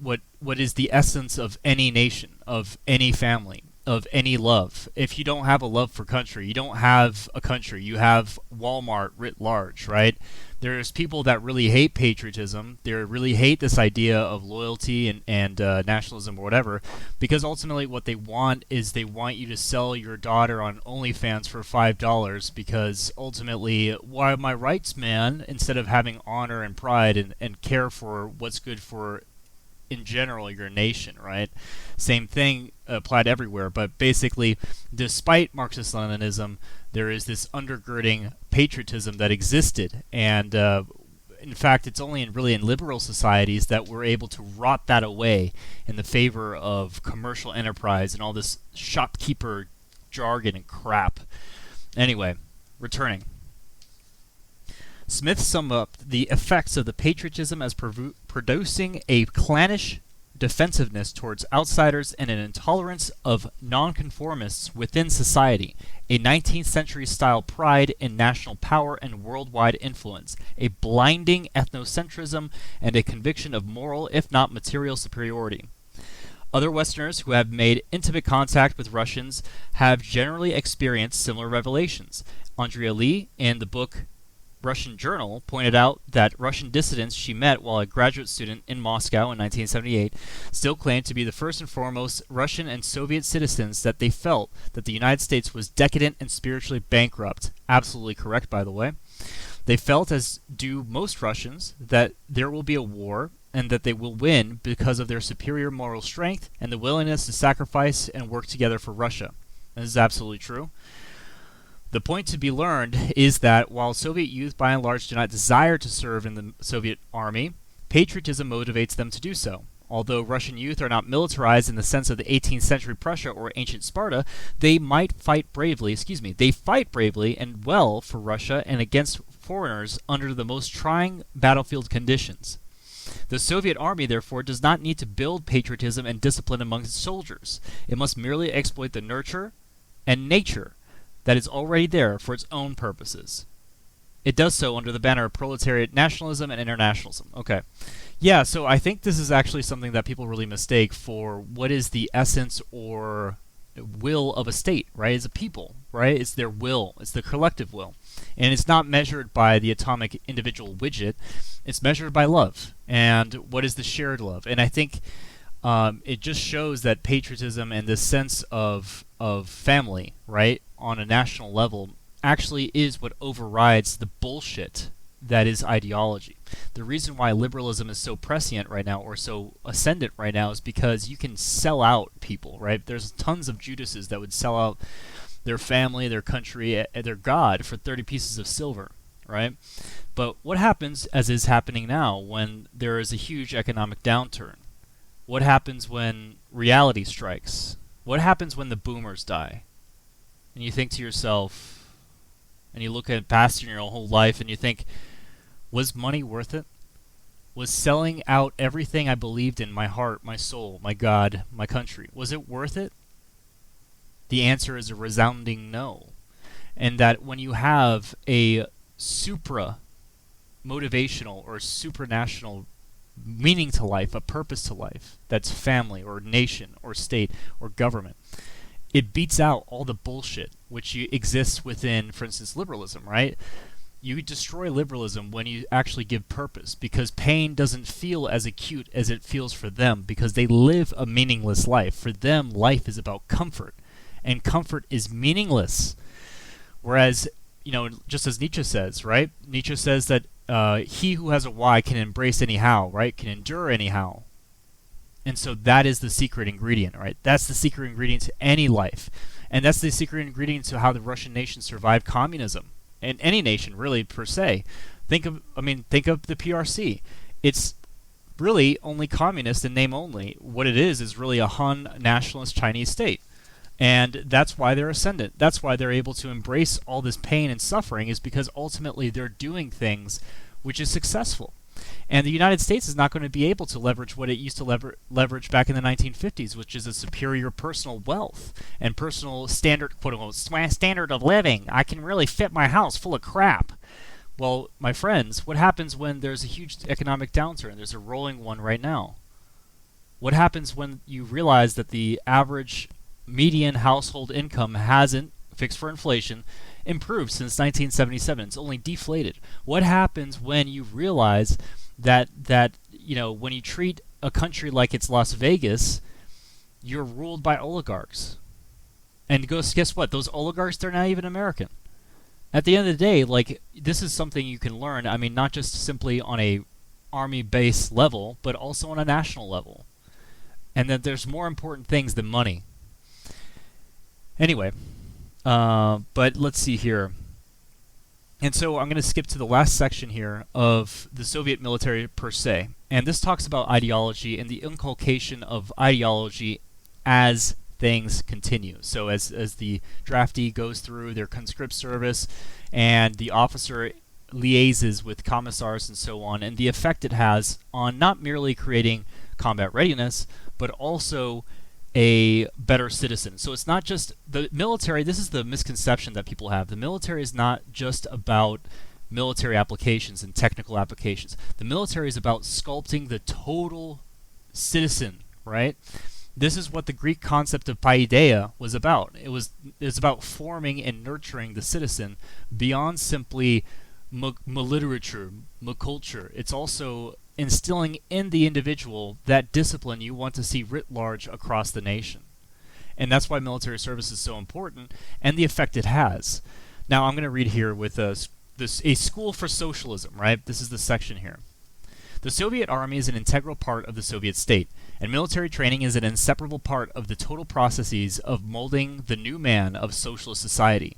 what is the essence of any nation, of any family, of any love. If you don't have a love for country, you don't have a country. You have Walmart writ large, right? There's people that really hate patriotism. They really hate this idea of loyalty and nationalism or whatever, because ultimately what they want is they want you to sell your daughter on OnlyFans for $5 because ultimately, why my rights, man, instead of having honor and pride and care for what's good for in general your nation, right? Same thing applied everywhere, but basically, despite Marxist-Leninism, there is this undergirding patriotism that existed, and in fact, it's only in liberal societies that we're able to rot that away in the favor of commercial enterprise and all this shopkeeper jargon and crap. Anyway, returning. Smith summed up the effects of the patriotism as producing a clannish defensiveness towards outsiders and an intolerance of nonconformists within society, a 19th century style pride in national power and worldwide influence, a blinding ethnocentrism, and a conviction of moral, if not material, superiority. Other Westerners who have made intimate contact with Russians have generally experienced similar revelations. Andrea Lee, in the book Russian Journal, pointed out that Russian dissidents she met while a graduate student in Moscow in 1978 still claimed to be the first and foremost Russian and Soviet citizens that they felt that the United States was decadent and spiritually bankrupt. Absolutely correct, by the way. They felt, as do most Russians, that there will be a war and that they will win because of their superior moral strength and the willingness to sacrifice and work together for Russia. This is absolutely true. The point to be learned is that while Soviet youth by and large do not desire to serve in the Soviet army, patriotism motivates them to do so. Although Russian youth are not militarized in the sense of the 18th century Prussia or ancient Sparta, they fight bravely and well for Russia and against foreigners under the most trying battlefield conditions. The Soviet army, therefore, does not need to build patriotism and discipline among its soldiers. It must merely exploit the nurture and nature that is already there for its own purposes. It does so under the banner of proletariat nationalism and internationalism. Okay. Yeah, so I think this is actually something that people really mistake for what is the essence or will of a state, right? It's a people, right? It's their will. It's the collective will. And it's not measured by the atomic individual widget. It's measured by love. And what is the shared love? And I think it just shows that patriotism and this sense of family, right, on a national level actually is what overrides the bullshit that is ideology. The reason why liberalism is so prescient right now, or so ascendant right now, is because you can sell out people, right? There's tons of Judases that would sell out their family, their country, their God for 30 pieces of silver, right? But what happens, as is happening now, when there is a huge economic downturn? What happens when reality strikes? What happens when the boomers die? And you think to yourself, and you look at past in your whole life, and you think, was money worth it? Was selling out everything I believed in, my heart, my soul, my God, my country, was it worth it? The answer is a resounding no. And that when you have a supra-motivational or supranational meaning to life, a purpose to life, that's family or nation or state or government, it beats out all the bullshit which exists within, for instance, liberalism, right? You destroy liberalism when you actually give purpose, because pain doesn't feel as acute as it feels for them, because they live a meaningless life. For them, life is about comfort, and comfort is meaningless. Whereas, just as Nietzsche says, right? Nietzsche says that he who has a why can embrace anyhow, right? Can endure anyhow. And so that is the secret ingredient, right? That's the secret ingredient to any life. And that's the secret ingredient to how the Russian nation survived communism. And any nation, really, per se. Think of the PRC. It's really only communist in name only. What it is really a Han nationalist Chinese state. And that's why they're ascendant. That's why they're able to embrace all this pain and suffering, is because ultimately they're doing things which is successful. And the United States is not going to be able to leverage what it used to leverage back in the 1950s, which is a superior personal wealth and personal standard, quote-unquote, standard of living. I can really fit my house full of crap. Well, my friends, what happens when there's a huge economic downturn? There's a rolling one right now. What happens when you realize that the average median household income hasn't, fixed for inflation, improved since 1977. It's only deflated. What happens when you realize that when you treat a country like it's Las Vegas, you're ruled by oligarchs? And guess what? Those oligarchs, they're not even American. At the end of the day, this is something you can learn. I mean, not just simply on a army base level, but also on a national level. And that there's more important things than money. Anyway, but let's see here. And so I'm going to skip to the last section here of the Soviet military per se. And this talks about ideology and the inculcation of ideology as things continue. So as the draftee goes through their conscript service and the officer liaises with commissars and so on, and the effect it has on not merely creating combat readiness, but also a better citizen. So it's not just the military. This is the misconception that people have. The military is not just about military applications and technical applications. The military is about sculpting the total citizen, right? This is what the Greek concept of paideia was about. It was about forming and nurturing the citizen beyond simply literature, culture. It's also instilling in the individual that discipline you want to see writ large across the nation. And that's why military service is so important, and the effect it has. Now I'm going to read here with a school for socialism, right? This is the section here. The Soviet army is an integral part of the Soviet state, and military training is an inseparable part of the total processes of molding the new man of socialist society.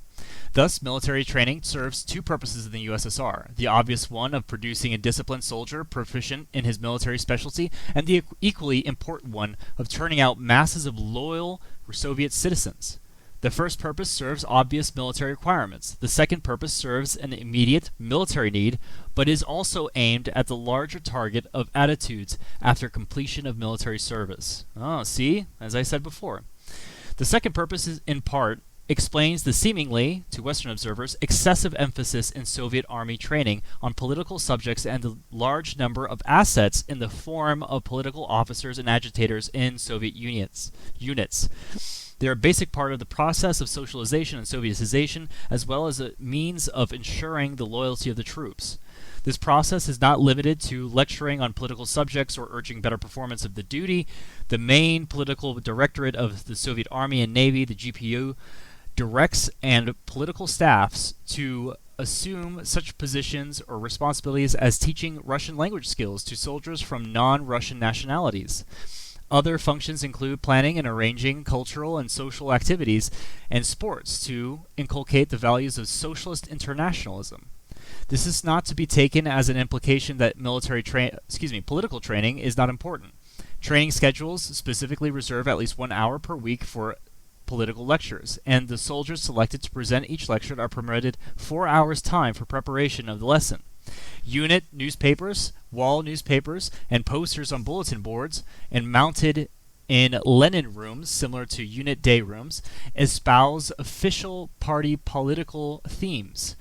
Thus, military training serves two purposes in the USSR: the obvious one of producing a disciplined soldier proficient in his military specialty, and the equally important one of turning out masses of loyal Soviet citizens. The first purpose serves obvious military requirements. The second purpose serves an immediate military need, but is also aimed at the larger target of attitudes after completion of military service. Oh, see? As I said before. The second purpose is, in part, explains the seemingly, to Western observers, excessive emphasis in Soviet army training on political subjects and the large number of assets in the form of political officers and agitators in Soviet units. They are a basic part of the process of socialization and Sovietization, as well as a means of ensuring the loyalty of the troops. This process is not limited to lecturing on political subjects or urging better performance of the duty. The main political directorate of the Soviet Army and Navy, the GPU, directs and political staffs to assume such positions or responsibilities as teaching Russian language skills to soldiers from non-Russian nationalities. Other functions include planning and arranging cultural and social activities and sports to inculcate the values of socialist internationalism. This is not to be taken as an implication that political training is not important. Training schedules specifically reserve at least 1 hour per week for political lectures, and the soldiers selected to present each lecture are permitted 4 hours time for preparation of the lesson. Unit newspapers, wall newspapers, and posters on bulletin boards, and mounted in Lenin rooms, similar to unit day rooms, espouse official party political themes.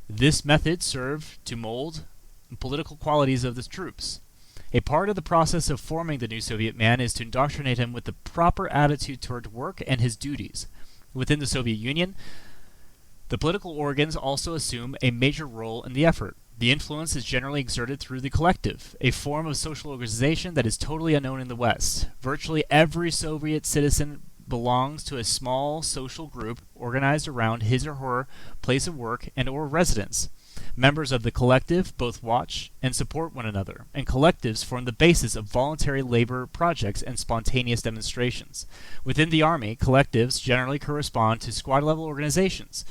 This method served to mold political qualities of the troops. A part of the process of forming the new Soviet man is to indoctrinate him with the proper attitude toward work and his duties. Within the Soviet Union, the political organs also assume a major role in the effort. The influence is generally exerted through the collective, a form of social organization that is totally unknown in the West. Virtually every Soviet citizen belongs to a small social group organized around his or her place of work and or residence. Members of the collective both watch and support one another, and collectives form the basis of voluntary labor projects and spontaneous demonstrations. Within the Army, collectives generally correspond to squad-level organizations.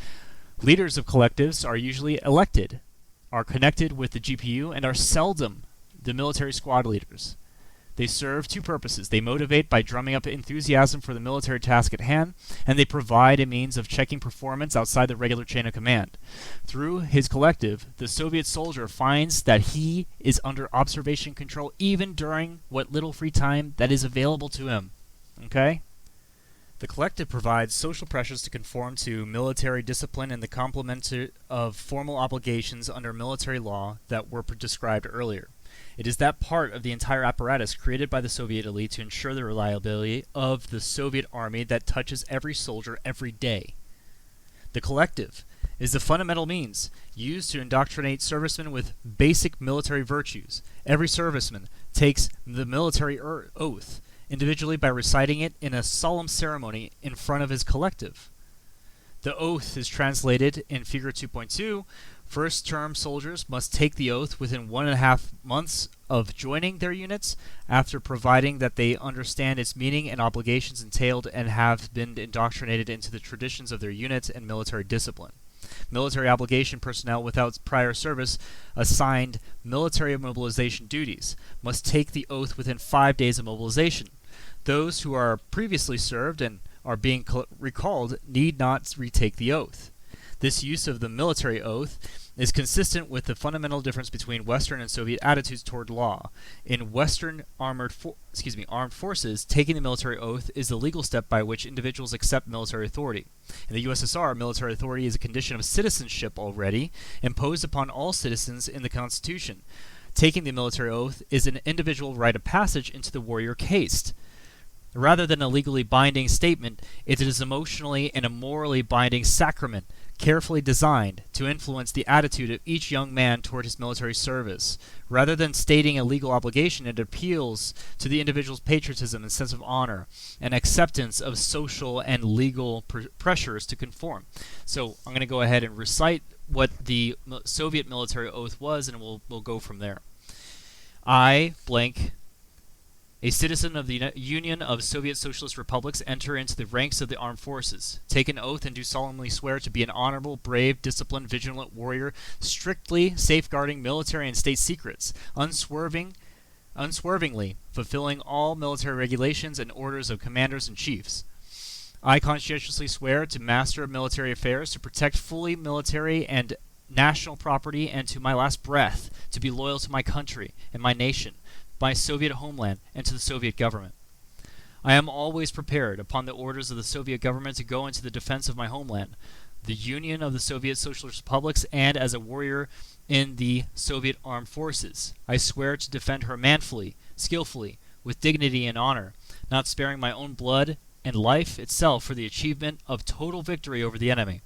Leaders of collectives are usually elected, are connected with the GPU, and are seldom the military squad leaders. They serve two purposes. They motivate by drumming up enthusiasm for the military task at hand, and they provide a means of checking performance outside the regular chain of command. Through his collective, the Soviet soldier finds that he is under observation control even during what little free time that is available to him. Okay? The collective provides social pressures to conform to military discipline and the complement of formal obligations under military law that were described earlier. It is that part of the entire apparatus created by the Soviet elite to ensure the reliability of the Soviet army that touches every soldier every day. The collective is the fundamental means used to indoctrinate servicemen with basic military virtues. Every serviceman takes the military oath individually by reciting it in a solemn ceremony in front of his collective. The oath is translated in Figure 2.2. First-term soldiers must take the oath within 1.5 months of joining their units, after providing that they understand its meaning and obligations entailed and have been indoctrinated into the traditions of their units and military discipline. Military obligation personnel without prior service assigned military mobilization duties must take the oath within 5 days of mobilization. Those who are previously served and are being recalled need not retake the oath. This use of the military oath is consistent with the fundamental difference between Western and Soviet attitudes toward law. In Western armed forces, taking the military oath is the legal step by which individuals accept military authority. In the USSR, military authority is a condition of citizenship already imposed upon all citizens in the Constitution. Taking the military oath is an individual rite of passage into the warrior caste. Rather than a legally binding statement, it is emotionally and morally binding sacrament, carefully designed to influence the attitude of each young man toward his military service. Rather than stating a legal obligation, it appeals to the individual's patriotism and sense of honor, and acceptance of social and legal pressures to conform. So I'm going to go ahead and recite what the Soviet military oath was, and we'll go from there. I, blank, a citizen of the Union of Soviet Socialist Republics, enter into the ranks of the armed forces. Take an oath and do solemnly swear to be an honorable, brave, disciplined, vigilant warrior, strictly safeguarding military and state secrets, unswervingly fulfilling all military regulations and orders of commanders and chiefs. I conscientiously swear to master military affairs, to protect fully military and national property, and to my last breath, to be loyal to my country and my nation, my Soviet homeland, and to the Soviet government. I am always prepared, upon the orders of the Soviet government, to go into the defense of my homeland, the Union of the Soviet Socialist Republics, and as a warrior in the Soviet Armed Forces. I swear to defend her manfully, skillfully, with dignity and honor, not sparing my own blood and life itself for the achievement of total victory over the enemy.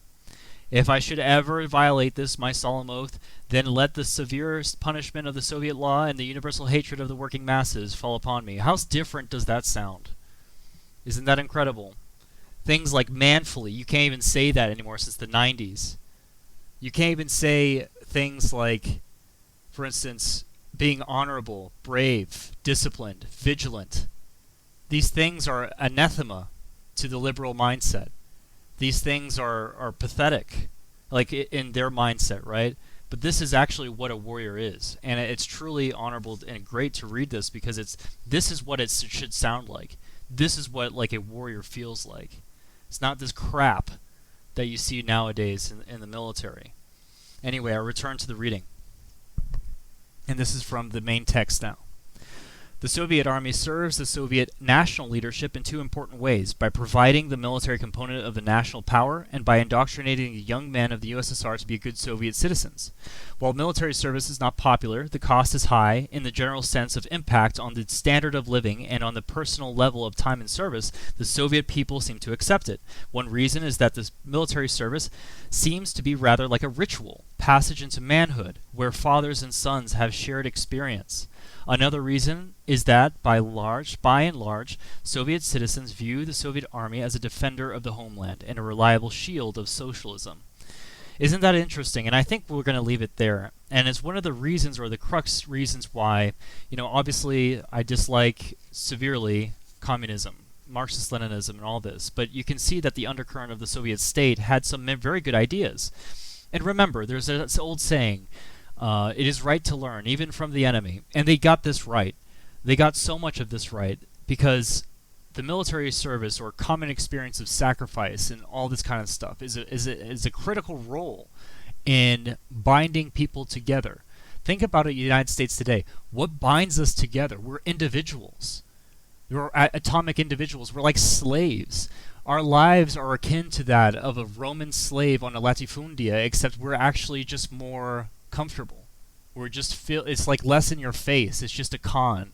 If I should ever violate this my solemn oath, then let the severest punishment of the Soviet law and the universal hatred of the working masses fall upon me. How different does that sound? Isn't that incredible? Things like manfully, you can't even say that anymore since the 90s. You can't even say things like, for instance, being honorable, brave, disciplined, vigilant. These things are anathema to the liberal mindset. These things are pathetic, like in their mindset, right? But this is actually what a warrior is, and it's truly honorable and great to read this because this is what it should sound like. This is what like a warrior feels like. It's not this crap that you see nowadays in the military. Anyway, I return to the reading, and this is from the main text now. The Soviet Army serves the Soviet national leadership in two important ways, by providing the military component of the national power and by indoctrinating the young men of the USSR to be good Soviet citizens. While military service is not popular, the cost is high in the general sense of impact on the standard of living and on the personal level of time in service. The Soviet people seem to accept it. One reason is that this military service seems to be rather like a ritual, passage into manhood, where fathers and sons have shared experience. Another reason is that, by and large, Soviet citizens view the Soviet army as a defender of the homeland and a reliable shield of socialism. Isn't that interesting? And I think we're going to leave it there. And it's one of the reasons, or the crux reasons why, obviously I dislike severely communism, Marxist-Leninism, and all this. But you can see that the undercurrent of the Soviet state had some very good ideas. And remember, there's this old saying, it is right to learn, even from the enemy. And they got this right. They got so much of this right because the military service or common experience of sacrifice and all this kind of stuff is a critical role in binding people together. Think about it in the United States today. What binds us together? We're individuals. We're atomic individuals. We're like slaves. Our lives are akin to that of a Roman slave on a latifundia, except we're actually just more comfortable. It's like less in your face. It's just a con.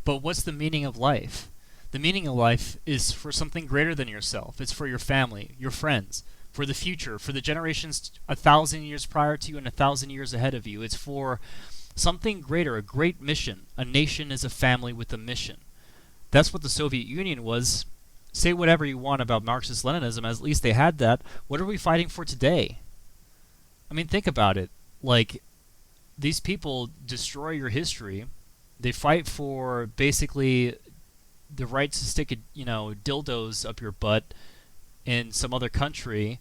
But what's the meaning of life? The meaning of life is for something greater than yourself. It's for your family, your friends, for the future, for the generations 1,000 years prior to you and 1,000 years ahead of you. It's for something greater, a great mission. A nation is a family with a mission. That's what the Soviet Union was. Say whatever you want about Marxist-Leninism, at least they had that. What are we fighting for today? I mean, think about it. Like, these people destroy your history. They fight for basically the right to stick dildos up your butt in some other country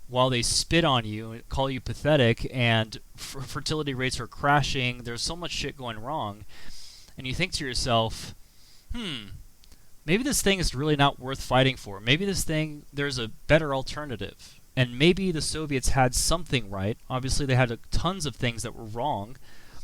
while they spit on you and call you pathetic, and fertility rates are crashing. There's so much shit going wrong. And you think to yourself, maybe this thing is really not worth fighting for. Maybe there's a better alternative. And maybe the Soviets had something right. Obviously, they had tons of things that were wrong.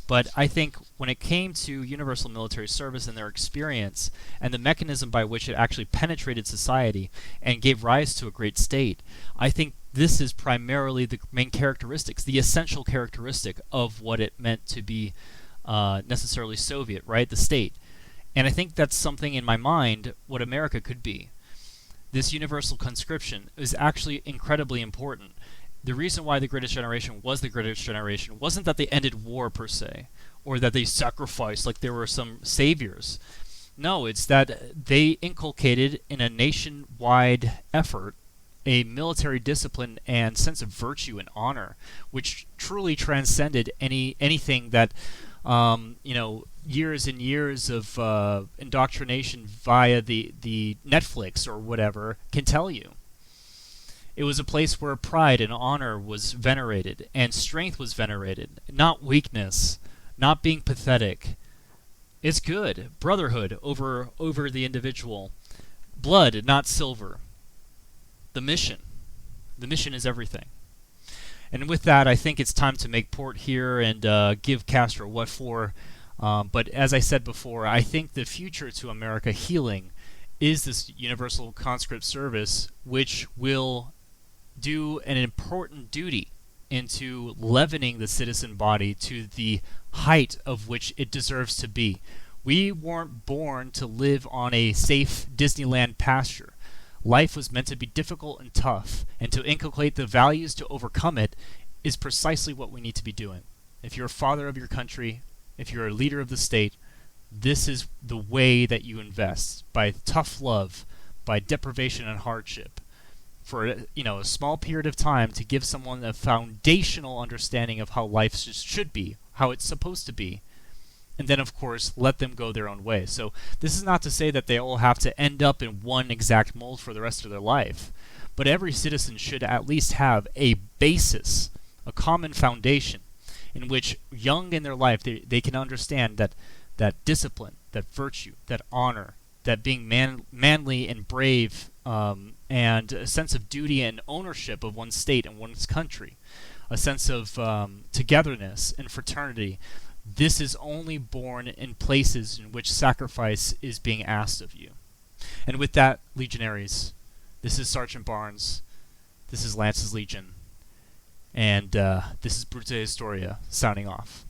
But I think when it came to universal military service and their experience and the mechanism by which it actually penetrated society and gave rise to a great state, I think this is primarily the main characteristics, the essential characteristic of what it meant to be necessarily Soviet, right? The state. And I think that's something in my mind what America could be. This universal conscription is actually incredibly important. The reason why the Greatest Generation was the Greatest Generation wasn't that they ended war per se, or that they sacrificed like they were some saviors. No, it's that they inculcated in a nationwide effort a military discipline and sense of virtue and honor, which truly transcended anything that years and years of indoctrination via the Netflix or whatever can tell you. It was a place where pride and honor was venerated, and strength was venerated, not weakness, not being pathetic. It's good. Brotherhood over the individual. Blood, not silver. the mission. The mission is everything. And with that, I think it's time to make port here and give Castro what for. But as I said before, I think the future to America healing is this universal conscript service, which will do an important duty into leavening the citizen body to the height of which it deserves to be. We weren't born to live on a safe Disneyland pasture. Life was meant to be difficult and tough, and to inculcate the values to overcome it is precisely what we need to be doing. If you're a father of your country, if you're a leader of the state, this is the way that you invest, by tough love, by deprivation and hardship, for a small period of time to give someone a foundational understanding of how life should be, how it's supposed to be, and then of course let them go their own way. So this is not to say that they all have to end up in one exact mold for the rest of their life, but every citizen should at least have a basis, a common foundation, in which young in their life they can understand that discipline, that virtue, that honor, that being manly and brave, and a sense of duty and ownership of one's state and one's country, a sense of togetherness and fraternity. This is only born in places in which sacrifice is being asked of you. And with that, Legionaries, this is Sergeant Barnes, this is Lance's Legion, and this is Bruta Historia, signing off.